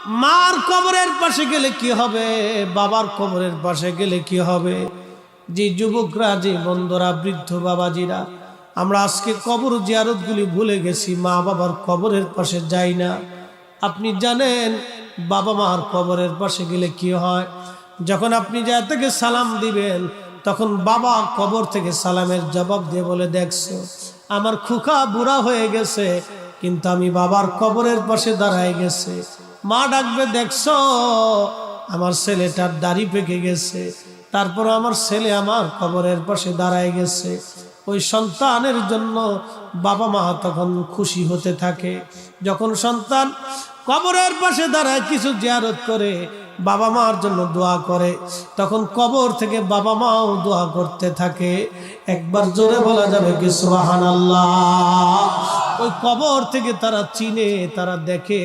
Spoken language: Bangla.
মার কবরের পাশে গেলে কি হবে, বাবার কবরের পাশে গেলে কি হবে? যে যুবকরা, যে বন্ধুরা, বৃদ্ধ বাবাজিরা, আমরা আজকে কবর জিয়ারতগুলি ভুলে গেছি, মা বাবার কবরের পাশে যাই না। আপনি জানেন বাবা মার কবরের পাশে গেলে কি হয়? যখন আপনি যা থেকে সালাম দিবেন, তখন বাবা কবর থেকে সালামের জবাব দিয়ে বলে, দেখছো আমার খুকা বুড়া হয়ে গেছে, কিন্তু আমি বাবার কবরের পাশে দাঁড়ায় গেছে। মা ডাকবে, দেখছো আমার ছেলেটার দাড়ি পেকে গেছে, তারপর আমার ছেলে আমার কবরের পাশে দাঁড়ায় গেছে। ওই সন্তানের জন্য বাবা মা তখন খুশি হতে থাকে। যখন সন্তান কবরের পাশে দাঁড়ায় কিছু জিয়ারত করে, বাবা মার জন্য দোয়া করে, তখন কবর থেকে বাবা মাও দোয়া করতে থাকে। একবার জোরে বলা যাবে কি সুবহানাল্লাহ? ওই কবর থেকে তারা চিনে, তারা দেখে